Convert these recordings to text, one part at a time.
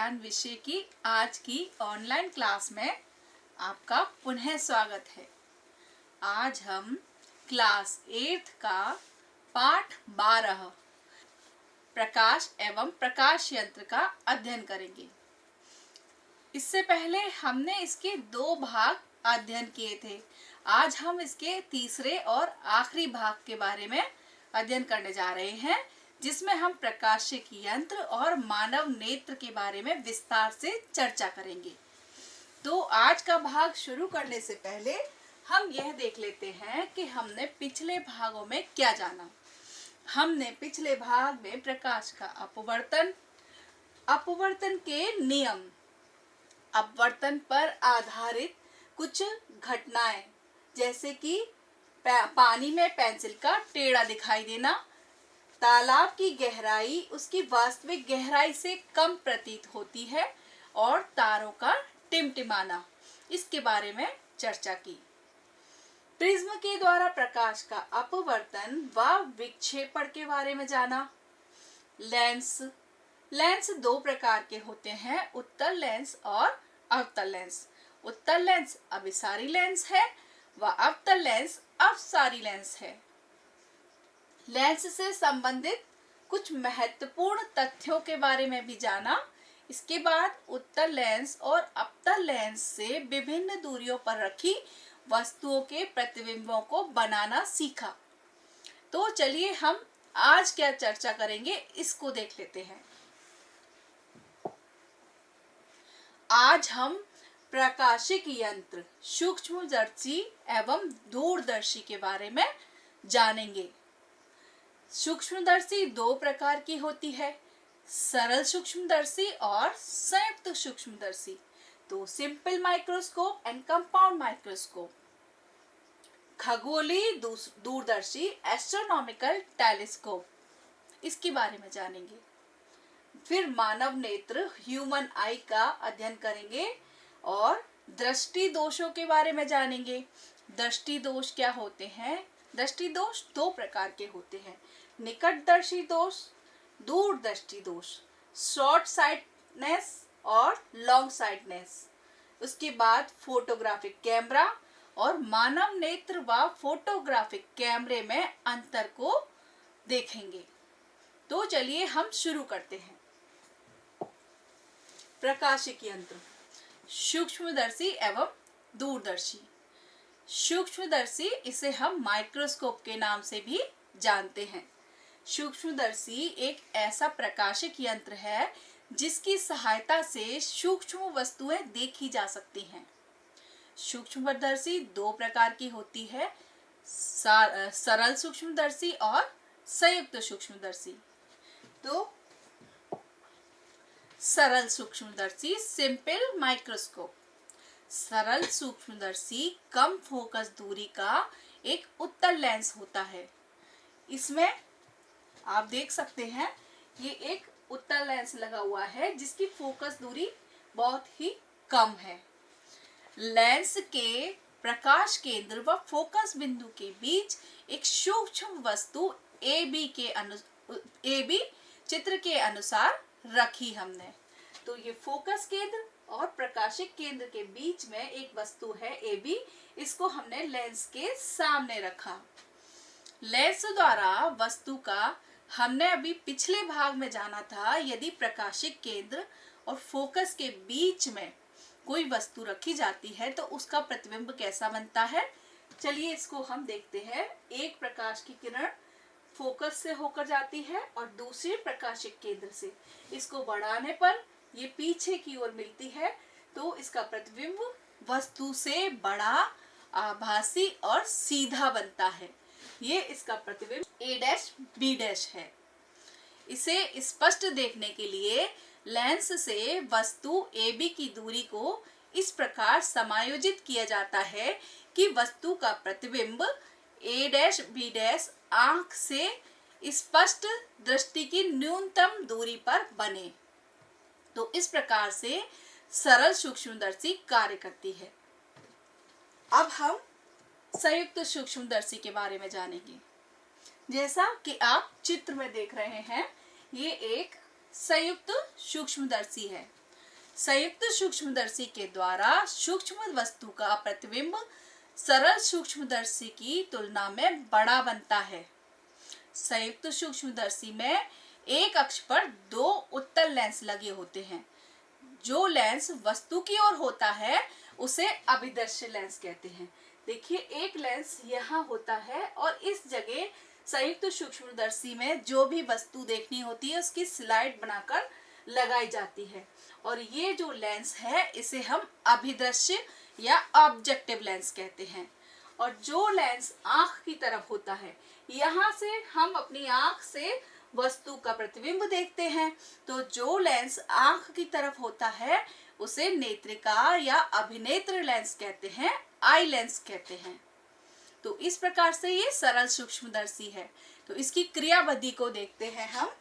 विज्ञान विषय की आज की ऑनलाइन क्लास में आपका पुनः स्वागत है। आज हम क्लास 8 का पाठ 12 प्रकाश एवं प्रकाश यंत्र का अध्ययन करेंगे। इससे पहले हमने इसके 2 भाग अध्ययन किए थे। आज हम इसके तीसरे और आखिरी भाग के बारे में अध्ययन करने जा रहे हैं, जिसमें हम प्रकाशिक यंत्र और मानव नेत्र के बारे में विस्तार से चर्चा करेंगे। तो आज का भाग शुरू करने से पहले हम यह देख लेते हैं कि हमने पिछले भागों में क्या जाना। हमने पिछले भाग में प्रकाश का अपवर्तन, अपवर्तन के नियम, अपवर्तन पर आधारित कुछ घटनाएं, जैसे कि पानी में पेंसिल का टेढ़ा दिखाई देना, तालाब की गहराई उसकी वास्तविक गहराई से कम प्रतीत होती है और तारों का टिमटिमाना, इसके बारे में चर्चा की। प्रिज्म के द्वारा प्रकाश का अपवर्तन व विक्षेपण के बारे में जाना। लेंस 2 प्रकार के होते हैं, उत्तल लेंस और अवतल लेंस। उत्तल लेंस अभिसारी लेंस है व अवतल लेंस अपसारी लेंस है। लेंस से संबंधित कुछ महत्वपूर्ण तथ्यों के बारे में भी जाना। इसके बाद उत्तल लेंस और अवतल लेंस से विभिन्न दूरियों पर रखी वस्तुओं के प्रतिबिंबों को बनाना सीखा। तो चलिए हम आज क्या चर्चा करेंगे इसको देख लेते हैं। आज हम प्रकाशिक यंत्र, सूक्ष्मदर्शी एवं दूरदर्शी के बारे में जानेंगे। सूक्ष्मदर्शी 2 प्रकार की होती है, सरल सूक्ष्मदर्शी और संयुक्त सूक्ष्मदर्शी। तो simple microscope and compound microscope. खगोलीय दूरदर्शी, एस्ट्रोनॉमिकल टेलीस्कोप, इसके बारे में जानेंगे। फिर मानव नेत्र, ह्यूमन आई का अध्ययन करेंगे और दृष्टि दोषों के बारे में जानेंगे। दृष्टि दोष क्या होते हैं? दृष्टि दोष 2 प्रकार के होते हैं, निकटदर्शी दोष, दूरदर्शी दोष, शॉर्ट साइटनेस और लॉन्ग साइटनेस। उसके बाद फोटोग्राफिक कैमरा और मानव नेत्र व फोटोग्राफिक कैमरे में अंतर को देखेंगे। तो चलिए हम शुरू करते हैं। प्रकाशिक यंत्र, सूक्ष्मदर्शी एवं दूरदर्शी। सूक्ष्मदर्शी, इसे हम माइक्रोस्कोप के नाम से भी जानते हैं। सूक्ष्मदर्शी एक ऐसा प्रकाशिक यंत्र है जिसकी सहायता से सूक्ष्म वस्तुएं देखी जा सकती हैं। सूक्ष्मदर्शी 2 प्रकार की होती है, सरल सूक्ष्मदर्शी और संयुक्त सूक्ष्मदर्शी। तो सरल सूक्ष्मदर्शी, सिंपल माइक्रोस्कोप। सरल सूक्ष्मदर्शी कम फोकस दूरी का एक उत्तल लेंस होता है। इसमें आप देख सकते हैं, ये एक उत्तल लेंस लगा हुआ है जिसकी फोकस दूरी बहुत ही कम है। लेंस के प्रकाश केंद्र व फोकस बिंदु के बीच एक सूक्ष्म वस्तु AB चित्र के अनुसार रखी हमने। तो ये फोकस केंद्र और प्रकाशिक केंद्र के बीच में एक वस्तु है AB, इसको हमने लेंस के सामने रखा। लेंस द्वारा वस्तु का हमने अभी पिछले भाग में जाना था। यदि प्रकाशिक केंद्र और फोकस के बीच में कोई वस्तु रखी जाती है तो उसका प्रतिबिंब कैसा बनता है, चलिए इसको हम देखते हैं। एक प्रकाश की किरण फोकस से होकर जाती है और दूसरे प्रकाशिक केंद्र से। इसको बढ़ाने पर ये पीछे की ओर मिलती है, तो इसका प्रतिबिंब वस्तु से बड़ा, आभासी और सीधा बनता है। ये इसका प्रतिबिंब A', B' है। इसे स्पष्ट देखने के लिए लेंस से वस्तु AB की दूरी को इस प्रकार समायोजित किया जाता है कि वस्तु का प्रतिबिंब A', B' आंख से स्पष्ट दृष्टि की न्यूनतम दूरी पर बने। तो इस प्रकार से सरल सूक्ष्मदर्शी कार्य करती है। अब हम संयुक्त सूक्ष्मदर्शी के बारे में जानेंगे। जैसा कि आप चित्र में देख रहे हैं, ये एक संयुक्त सूक्ष्मदर्शी है। संयुक्त सूक्ष्मदर्शी के द्वारा सूक्ष्म वस्तु का प्रतिबिंब सरल सूक्ष्मदर्शी की तुलना में बड़ा बनता है। संयुक्त सूक्ष्मदर्शी में एक अक्ष पर दो उत्तल लेंस लगे होते हैं। जो लेंस वस्तु की ओर होता है उसे अभिदर्शी लेंस कहते हैं। देखिए, एक लेंस यहाँ होता है और इस जगह संयुक्त सूक्ष्मदर्शी में जो भी वस्तु देखनी होती है उसकी स्लाइड बनाकर लगाई जाती है, और ये जो लेंस है इसे हम अभिदृश्य या ऑब्जेक्टिव लेंस कहते हैं। और जो लेंस आंख की तरफ होता है, यहाँ से हम अपनी आंख से वस्तु का प्रतिबिंब देखते हैं, तो जो लेंस आंख की तरफ होता है उसे नेत्रिका या अभिनेत्र लेंस कहते हैं, आई लेंस कहते हैं। तो इस प्रकार से ये सरल सूक्ष्मदर्शी है। तो इसकी क्रियाविधि को देखते हैं हम।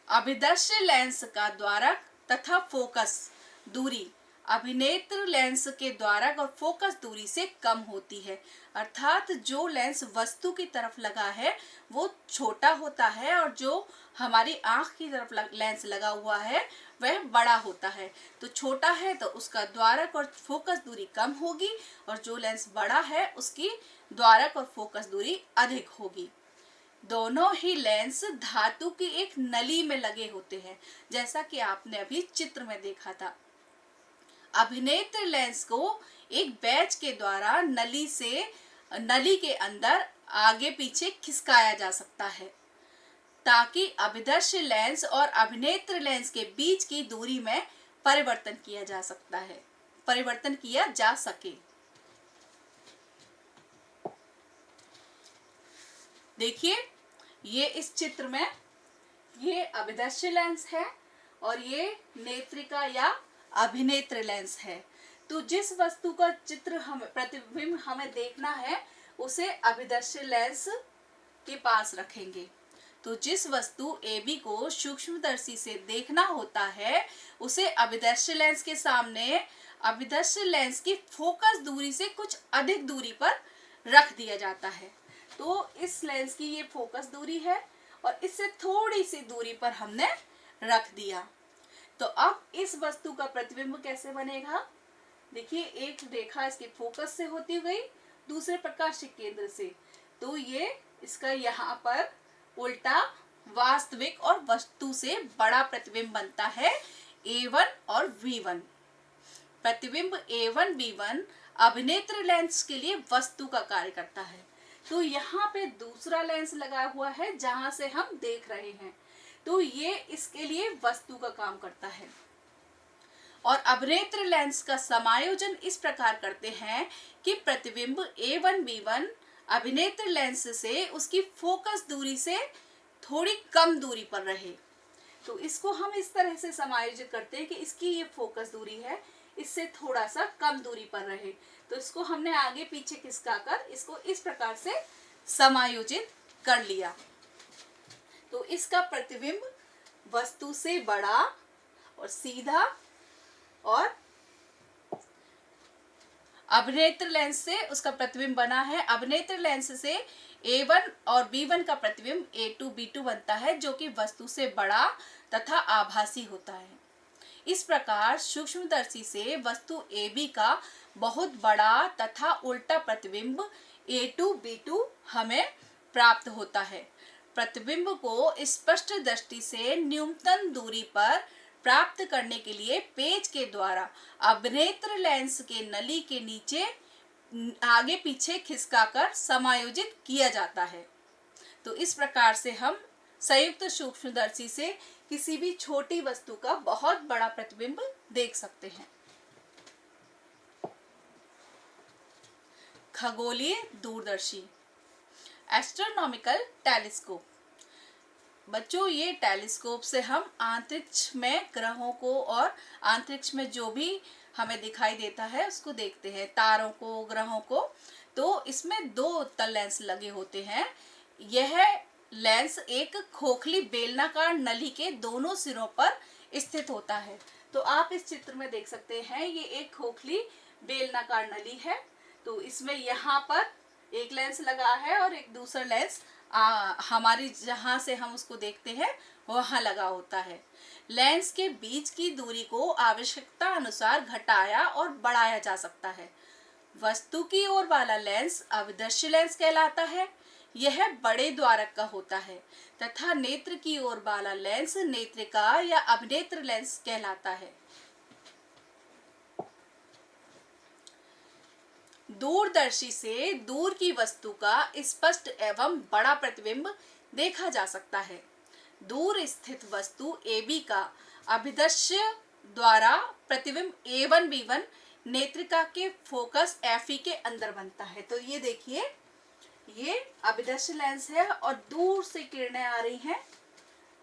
अभिदर्शी लेंस का द्वारक तथा फोकस दूरी अभिनेत्र लेंस के द्वारक और फोकस दूरी से कम होती है, अर्थात जो लेंस वस्तु की तरफ लगा है वो छोटा होता है और जो हमारी आंख की तरफ लेंस लगा हुआ है वह बड़ा होता है। तो छोटा है तो उसका द्वारक और फोकस दूरी कम होगी, और जो लेंस बड़ा है उसकी द्वारक और फोकस दूरी अधिक होगी। दोनों ही लेंस धातु की एक नली में लगे होते हैं, जैसा कि आपने अभी चित्र में देखा था। अभिनेत्र लेंस को एक बैच के द्वारा नली के अंदर आगे पीछे खिसकाया जा सकता है, ताकि अभिदर्शी लेंस और अभिनेत्र लेंस के बीच की दूरी में परिवर्तन किया जा सके। देखिए, ये इस चित्र में ये अभिदर्शी लेंस है और ये नेत्रिका या अभिनेत्र लेंस है। तो जिस वस्तु का चित्र प्रतिबिंब हमें देखना है उसे अभिदर्शी लेंस के पास रखेंगे। तो जिस वस्तु AB को सूक्ष्मदर्शी से देखना होता है उसे अभिदर्शी लेंस के सामने अभिदर्शी लेंस की फोकस दूरी से कुछ अधिक दूरी पर रख दिया जाता है। तो इस लेंस की ये फोकस दूरी है और इससे थोड़ी सी दूरी पर हमने रख दिया। तो अब इस वस्तु का प्रतिबिंब कैसे बनेगा? देखिए, एक रेखा इसके फोकस से होती हुई दूसरे प्रकाशिक केंद्र से, तो ये इसका यहाँ पर उल्टा वास्तविक और वस्तु से बड़ा प्रतिबिंब बनता है A1 और V1। प्रतिबिंब A1 V1 अभिनेत्र लेंस के लिए वस्तु का कार्य करता है। तो यहाँ पे दूसरा लेंस लगा हुआ है जहां से हम देख रहे हैं, तो ये इसके लिए वस्तु का काम करता है। और अभिनेत्र लेंस का समायोजन इस प्रकार करते हैं कि प्रतिबिंब A1 V1 अभिनेत्र लेंस से उसकी फोकस दूरी से थोड़ी कम दूरी पर रहे। तो इसको हम इस तरह से समायोजित करते हैं कि इसकी ये फोकस दूरी है, इससे थोड़ा सा कम दूरी पर रहे। तो इसको हमने आगे पीछे खिसकाकर इसको इस प्रकार से समायोजित कर लिया। तो इसका प्रतिबिंब वस्तु से बड़ा और सीधा और अभिनेत्र लेंस से उसका प्रतिबिंब बना है। अभिनेत्र लेंस से A1 और B1 का प्रतिबिंब A2 B2 बनता है, जो कि वस्तु से बड़ा तथा आभासी होता है। इस प्रकार सूक्ष्मदर्शी से वस्तु AB का बहुत बड़ा तथा उल्टा प्रतिबिंब A2 B2 हमें प्राप्त होता है। प्रतिबिंब को स्पष्ट दृष्टि से न्यूनतम दूरी पर प्राप्त करने के लिए पेच के द्वारा अभिनेत्र लेंस के नली के नीचे आगे पीछे खिसकाकर समायोजित किया जाता है। तो इस प्रकार से हम संयुक्त सूक्ष्मदर्शी से किसी भी छोटी वस्तु का बहुत बड़ा प्रतिबिंब देख सकते हैं। खगोलीय दूरदर्शी एस्ट्रोनॉमिकल टेलीस्कोप। बच्चों, ये टेलीस्कोप से हम अंतरिक्ष में ग्रहों को और अंतरिक्ष में जो भी हमें दिखाई देता है उसको देखते हैं, तारों को, ग्रहों को। तो इसमें दो उत्तल लेंस लगे होते हैं। यह लेंस एक खोखली बेलनाकार नली के दोनों सिरों पर स्थित होता है। तो आप इस चित्र में देख सकते हैं, ये एक खोखली बेलनाकार नली है। तो इसमें यहाँ पर एक लेंस लगा है और एक दूसरा लेंस हमारी जहाँ से हम उसको देखते हैं वहाँ लगा होता है। लेंस के बीच की दूरी को आवश्यकता अनुसार घटाया और बढ़ाया जा सकता है। वस्तु की ओर वाला लेंस अभिदृश्य लेंस कहलाता है। यह बड़े द्वारक का होता है तथा नेत्र की ओर वाला लेंस नेत्रिका या अभिनेत्र लेंस कहलाता है। दूरदर्शी से दूर की वस्तु का स्पष्ट एवं बड़ा प्रतिबिंब देखा जा सकता है। दूर स्थित वस्तु AB का अभिदृश्य द्वारा प्रतिबिंब A1 B1 नेत्रिका के फोकस FE के अंदर बनता है। तो ये देखिए, ये अभिदृश्य लेंस है और दूर से किरणें आ रही हैं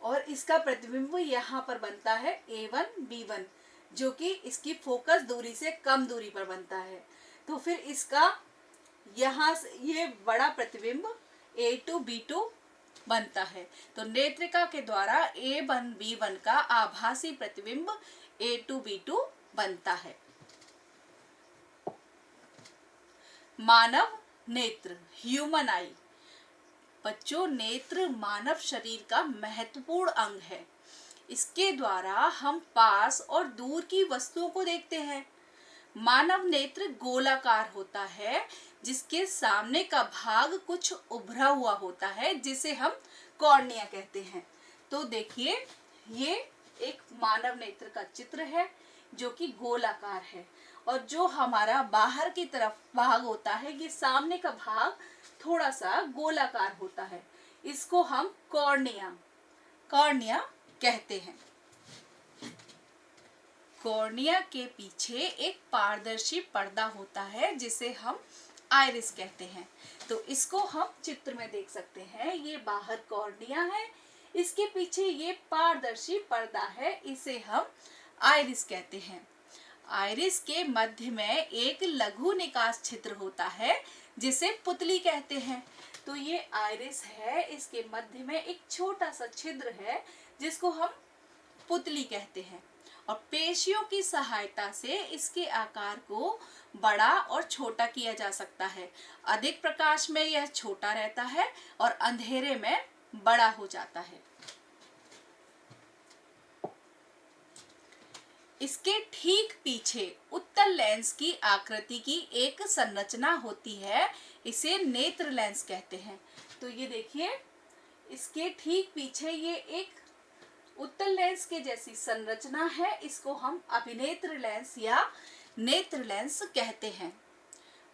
और इसका प्रतिबिंब यहाँ पर बनता है A1 B1, जो कि इसकी फोकस दूरी से कम दूरी पर बनता है। तो फिर इसका यहाँ से ये बड़ा प्रतिबिंब A2 B2 बनता है। तो नेत्रिका के द्वारा A1 B1 का आभासी प्रतिबिंब A2 B2 बनता है। मानव नेत्र, ह्यूमन आई। बच्चों, नेत्र मानव शरीर का महत्वपूर्ण अंग है। इसके द्वारा हम पास और दूर की वस्तुओं को देखते हैं। मानव नेत्र गोलाकार होता है, जिसके सामने का भाग कुछ उभरा हुआ होता है, जिसे हम कॉर्निया कहते हैं। तो देखिए, ये एक मानव नेत्र का चित्र है जो कि गोलाकार है, और जो हमारा बाहर की तरफ भाग होता है, ये सामने का भाग थोड़ा सा गोलाकार होता है। इसको हम कॉर्निया कहते हैं। कॉर्निया के पीछे एक पारदर्शी पर्दा होता है जिसे हम आइरिस कहते हैं। तो इसको हम चित्र में देख सकते हैं। ये बाहर कॉर्निया है, इसके पीछे ये पारदर्शी पर्दा है, इसे हम आइरिस कहते हैं। आइरिस के मध्य में एक लघु निकास छिद्र होता है जिसे पुतली कहते हैं। तो ये आइरिस है, इसके मध्य में एक छोटा सा छिद्र है जिसको हम पुतली कहते हैं, और पेशियों की सहायता से इसके आकार को बड़ा और छोटा किया जा सकता है। अधिक प्रकाश में यह छोटा रहता है और अंधेरे में बड़ा हो जाता है। इसके ठीक पीछे उत्तल लेंस की आकृति की एक संरचना होती है, इसे नेत्र लेंस कहते हैं। तो ये देखिए, इसके ठीक पीछे ये एक उत्तल लेंस के जैसी संरचना है, इसको हम अभिनेत्र लेंस या नेत्र लेंस कहते हैं।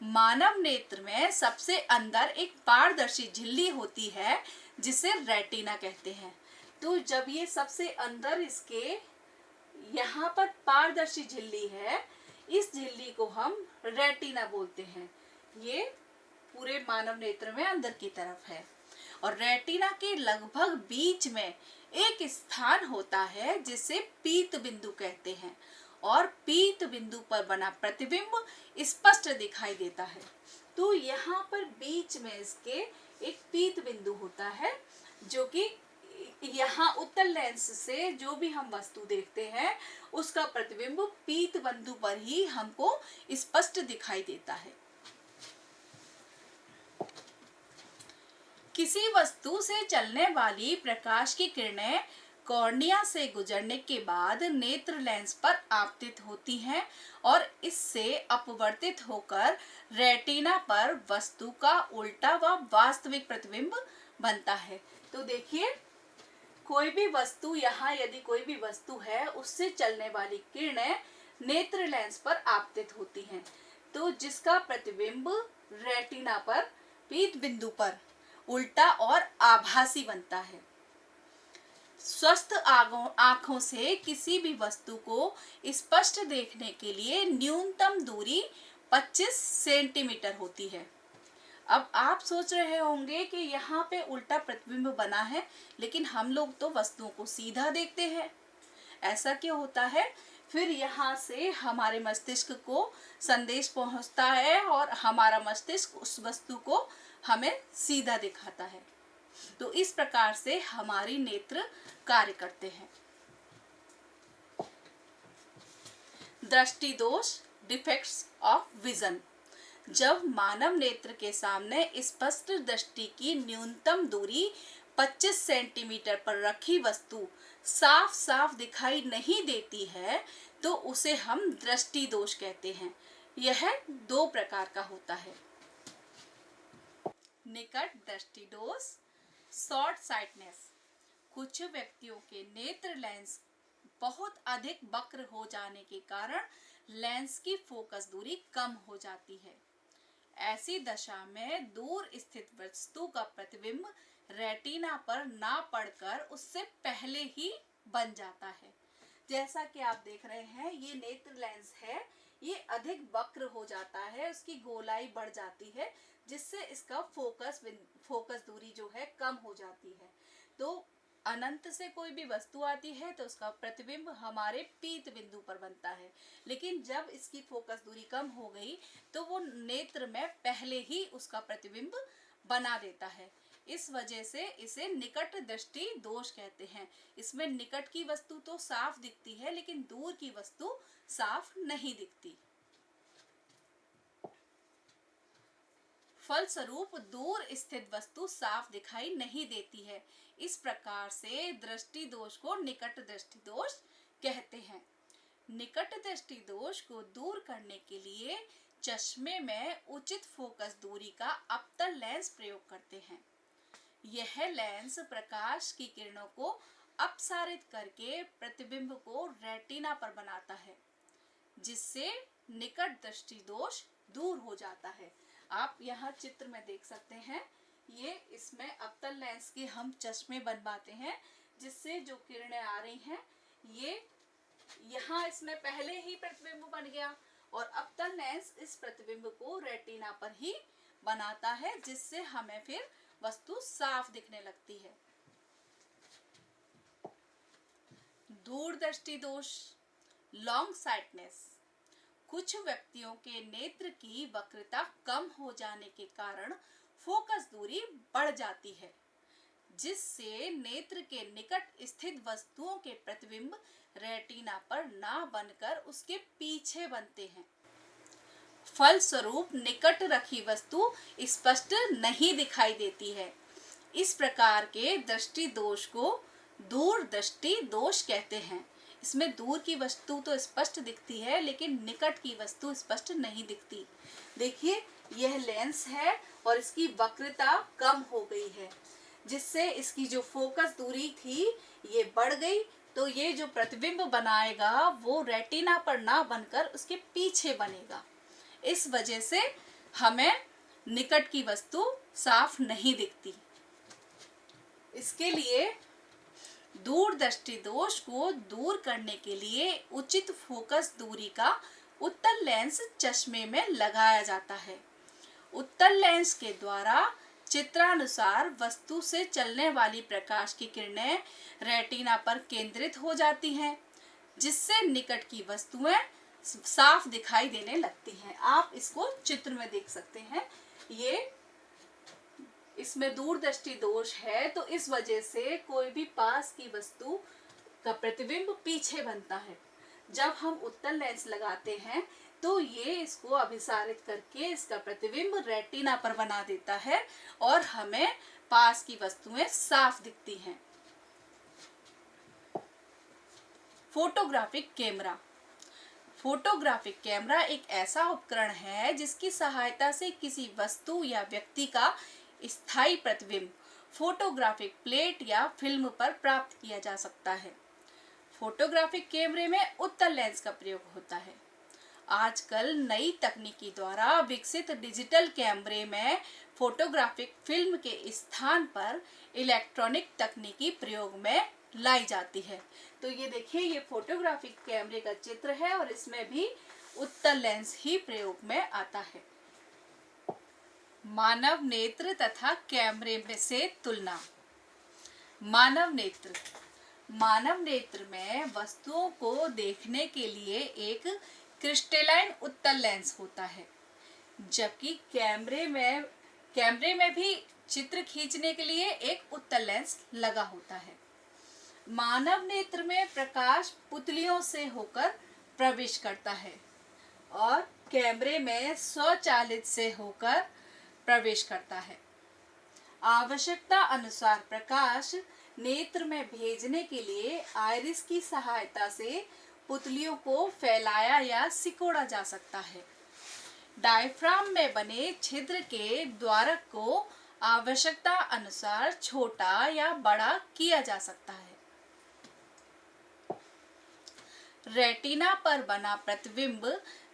मानव नेत्र में सबसे अंदर एक पारदर्शी झिल्ली होती है जिसे रेटिना कहते हैं। तो जब ये सबसे अंदर इसके यहाँ पर पारदर्शी झिल्ली है, इस झिल्ली को हम रेटिना बोलते हैं। ये पूरे मानव नेत्र में अंदर की तरफ है, और रेटिना के लगभग बीच में एक स्थान होता है जिसे पीत बिंदु कहते हैं, और पीत बिंदु पर बना प्रतिबिंब स्पष्ट दिखाई देता है। तो यहाँ पर बीच में इसके एक पीत बिंदु होता है, जो कि यहाँ उत्तल लेंस से जो भी हम वस्तु देखते हैं उसका प्रतिबिंब पीत बिंदु पर ही हमको स्पष्ट दिखाई देता है। किसी वस्तु से चलने वाली प्रकाश की किरणें कॉर्निया से गुजरने के बाद नेत्र लेंस पर आपतित होती हैं और इससे अपवर्तित होकर रेटिना पर वस्तु का उल्टा व वास्तविक प्रतिबिंब बनता है। तो देखिए, कोई भी वस्तु, यहाँ यदि कोई भी वस्तु है, उससे चलने वाली किरणें नेत्र लेंस पर आपतित होती हैं, तो जिसका प्रतिबिंब रेटिना पर पीत बिंदु पर उल्टा और आभासी बनता है। स्वस्थ आंखों से किसी भी वस्तु को स्पष्ट देखने के लिए न्यूनतम दूरी 25 सेंटीमीटर होती है। अब आप सोच रहे होंगे कि यहाँ पे उल्टा प्रतिबिंब बना है, लेकिन हम लोग तो वस्तुओं को सीधा देखते हैं, ऐसा क्यों होता है? फिर यहाँ से हमारे मस्तिष्क को संदेश पहुँचता है और हमारा मस्तिष्क उस वस्तु को हमें सीधा दिखाता है। तो इस प्रकार से हमारी नेत्र कार्य करते हैं। दृष्टि दोष, डिफेक्ट्स ऑफ विजन। जब मानव नेत्र के सामने स्पष्ट दृष्टि की न्यूनतम दूरी 25 सेंटीमीटर पर रखी वस्तु साफ साफ दिखाई नहीं देती है तो उसे हम दृष्टि दोष कहते हैं। यह दो प्रकार का होता है। निकट दृष्टि दोष, शॉर्ट साइटनेस। कुछ व्यक्तियों के नेत्र लेंस बहुत अधिक वक्र हो जाने के कारण लेंस की फोकस दूरी कम हो जाती है। ऐसी दशा में दूर स्थित वस्तु का प्रतिबिंब रेटिना पर ना पड़कर उससे पहले ही बन जाता है। जैसा कि आप देख रहे हैं, ये नेत्र लेंस है, ये अधिक वक्र हो जाता है, उसकी गोलाई बढ़ जाती है, जिससे इसका फोकस दूरी जो है कम हो जाती है। तो अनंत से कोई भी वस्तु आती है तो उसका प्रतिबिंब हमारे पीत बिंदु पर बनता है, लेकिन जब इसकी फोकस दूरी कम हो गई तो वो नेत्र में पहले ही उसका प्रतिबिंब बना देता है। इस वजह से इसे निकट दृष्टि दोष कहते हैं। इसमें निकट की वस्तु तो साफ दिखती है लेकिन दूर की वस्तु साफ नहीं दिखती। फलस्वरूप दूर स्थित वस्तु साफ दिखाई नहीं देती है। इस प्रकार से दृष्टि दोष को निकट दृष्टि दोष कहते हैं। निकट दृष्टि दोष को दूर करने के लिए चश्मे में उचित फोकस दूरी का अवतल लेंस प्रयोग करते हैं। यह लेंस प्रकाश की किरणों को अपसारित करके प्रतिबिंब को रेटिना पर बनाता है, जिससे निकट दृष्टि दोष दूर हो जाता है। आप यहाँ चित्र में देख सकते हैं, ये इसमें अवतल लेंस के हम चश्मे बनवाते हैं, जिससे जो किरणें आ रही हैं ये यहाँ इसमें पहले ही प्रतिबिंब बन गया और अवतल लेंस इस प्रतिबिंब को रेटिना पर ही बनाता है, जिससे हमें फिर वस्तु साफ दिखने लगती है। दूरदृष्टि दोष, लॉन्ग साइटनेस। कुछ व्यक्तियों के नेत्र की वक्रता कम हो जाने के कारण फोकस दूरी बढ़ जाती है, जिससे नेत्र के निकट स्थित वस्तुओं के प्रतिबिंब रेटिना पर ना बनकर उसके पीछे बनते हैं। फलस्वरूप निकट रखी वस्तु स्पष्ट नहीं दिखाई देती है। इस प्रकार के दृष्टि दोष को दूर दृष्टि दोष कहते हैं। इसमें दूर की वस्तु तो स्पष्ट दिखती है लेकिन निकट की वस्तु स्पष्ट नहीं दिखती। देखिए, यह लेंस है और इसकी वक्रता कम हो गई है, जिससे इसकी जो फोकस दूरी थी ये बढ़ गई, तो ये जो प्रतिबिंब बनाएगा वो रेटिना पर ना बनकर उसके पीछे बनेगा। इस वजह से हमें निकट की वस्तु साफ नहीं दिखती। इसके लिए दूरदृष्टि दोष को दूर करने के लिए उचित फोकस दूरी का उत्तल लेंस चश्मे में लगाया जाता है। उत्तल लेंस के द्वारा चित्रानुसार वस्तु से चलने वाली प्रकाश की किरणें रेटिना पर केंद्रित हो जाती हैं, जिससे निकट की वस्तुएं साफ दिखाई देने लगती हैं। आप इसको चित्र में देख सकते हैं। ये इसमें दूरदृष्टि दोष है, तो इस वजह से कोई भी पास की वस्तु का प्रतिबिंब पीछे बनता है। जब हम उत्तल लेंस लगाते हैं तो ये इसको अभिसारित करके इसका प्रतिबिंब रेटिना पर बना देता है और हमें पास की वस्तुएं साफ दिखती हैं। Photographic camera. फोटोग्राफिक कैमरा एक ऐसा उपकरण है जिसकी सहायता से किसी वस्तु या व्यक्ति का स्थायी प्रतिबिंब फोटोग्राफिक प्लेट या फिल्म पर प्राप्त किया जा सकता है। फोटोग्राफिक कैमरे में उत्तल लेंस का प्रयोग होता है। आजकल नई तकनीकी द्वारा विकसित डिजिटल कैमरे में फोटोग्राफिक फिल्म के स्थान पर इलेक्ट्रॉनिक तकनीकी प्रयोग में लाई जाती है। तो ये देखिए, ये फोटोग्राफिक कैमरे का चित्र है और इसमें भी उत्तल लेंस ही प्रयोग में आता है। मानव नेत्र तथा कैमरे में से तुलना। मानव नेत्र में वस्तुओं को देखने के लिए एक क्रिस्टलाइन उत्तल लेंस होता है, जबकि कैमरे में भी चित्र खींचने के लिए एक उत्तल लेंस लगा होता है। मानव नेत्र में प्रकाश पुतलियों से होकर प्रवेश करता है, और कैमरे में स्वचालित से होकर प्रवेश करता है। आवश्यकता अनुसार प्रकाश नेत्र में भेजने के लिए आइरिस की सहायता से पुतलियों को फैलाया या सिकोड़ा जा सकता है। डायफ्राम में बने छिद्र के द्वारक को आवश्यकता अनुसार छोटा या बड़ा किया जा सकता है। रेटिना पर बना प्रतिबिंब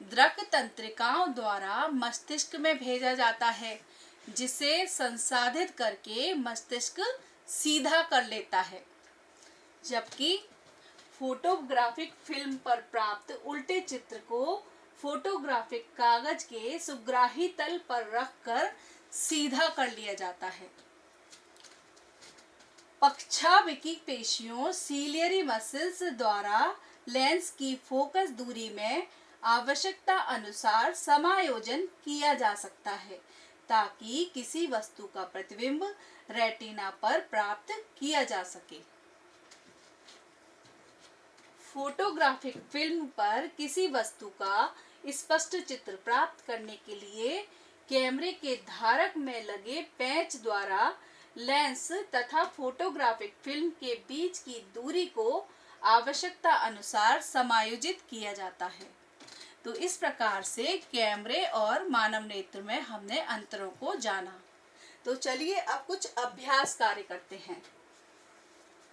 दृक तंत्रिकाओं द्वारा मस्तिष्क में भेजा जाता है, जिसे संसाधित करके मस्तिष्क सीधा कर लेता है। जबकि फोटोग्राफिक फिल्म पर प्राप्त उल्टे चित्र को फोटोग्राफिक कागज के सुग्राही तल पर रखकर सीधा कर लिया जाता है। पक्षाभिकी पेशियों सीलियरी मसल्स द्वारा लेंस की फोकस दूरी में आवश्यकता अनुसार समायोजन किया जा सकता है, ताकि किसी वस्तु का प्रतिबिंब रेटिना पर प्राप्त किया जा सके। फोटोग्राफिक फिल्म पर किसी वस्तु का स्पष्ट चित्र प्राप्त करने के लिए कैमरे के धारक में लगे पेंच द्वारा लेंस तथा फोटोग्राफिक फिल्म के बीच की दूरी को आवश्यकता अनुसार समायोजित किया जाता है। तो इस प्रकार से कैमरे और मानव नेत्र में हमने अंतरों को जाना। तो चलिए अब कुछ अभ्यास कार्य करते हैं।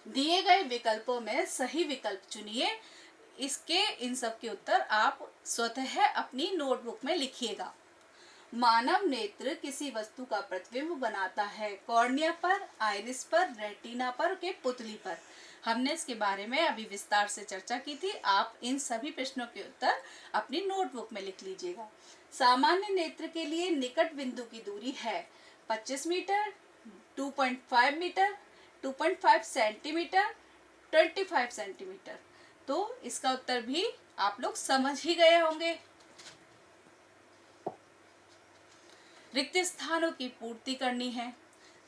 दिए गए विकल्पों में सही विकल्प चुनिए। इन सब के उत्तर आप स्वतः अपनी नोटबुक में लिखिएगा। मानव नेत्र किसी वस्तु का प्रतिबिंब बनाता है कॉर्निया पर, आइरिस पर, रेटिना पर के पुतली पर। हमने इसके बारे में अभी विस्तार से चर्चा की थी। आप इन सभी प्रश्नों के उत्तर अपनी नोटबुक में लिख लीजिएगा। सामान्य नेत्र के लिए निकट बिंदु की दूरी है 25 मीटर, 2.5 मीटर, 2.5 सेंटीमीटर, 25 सेंटीमीटर। तो इसका उत्तर भी आप लोग समझ ही गए होंगे। रिक्त स्थानों की पूर्ति करनी है।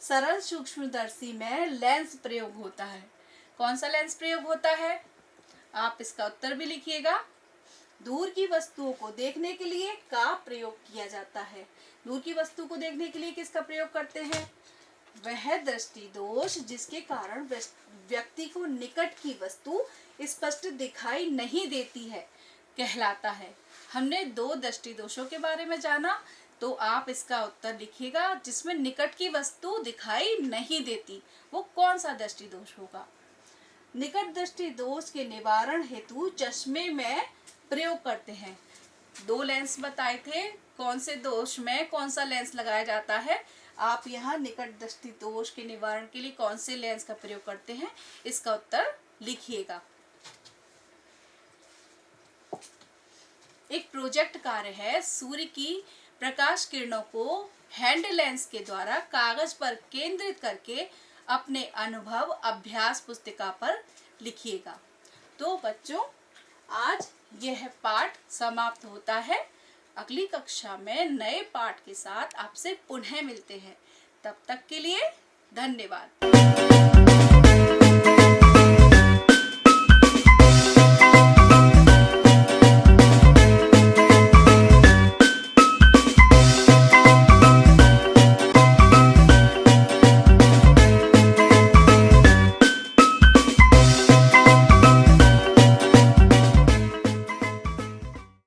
सरल सूक्ष्मदर्शी में लेंस प्रयोग होता है। कौन सा लेंस प्रयोग होता है? आप इसका उत्तर भी लिखिएगा। दूर की वस्तुओं को देखने के लिए का प्रयोग किया जाता है। दूर की वस्तु को देखने के लिए किसका प्रयोग करते हैं? वह दृष्टि दोष जिसके कारण व्यक्ति को निकट की वस्तु स्पष्ट दिखाई नहीं देती है कहलाता है। हमने 2 दृष्टि दोषों के बारे में जाना, तो आप इसका उत्तर लिखिएगा जिसमें निकट की वस्तु दिखाई नहीं देती। वो कौन सा दृष्टि दोष होगा? निकट दृष्टि दोष के निवारण हेतु चश्मे में प्रयोग करते हैं। 2 लेंस बताए थे, कौन से दोष में कौन सा लेंस लगाया जाता है। आप यहाँ निकट दृष्टि दोष के निवारण के लिए कौन से लेंस का प्रयोग करते हैं, इसका उत्तर लिखिएगा। एक प्रोजेक्ट कार्य है। सूर्य की प्रकाश किरणों को हैंड लेंस के द्वारा कागज पर केंद्रित करके अपने अनुभव अभ्यास पुस्तिका पर लिखिएगा। तो बच्चों, आज यह पाठ समाप्त होता है। अगली कक्षा में नए पाठ के साथ आपसे पुनः मिलते हैं। तब तक के लिए धन्यवाद।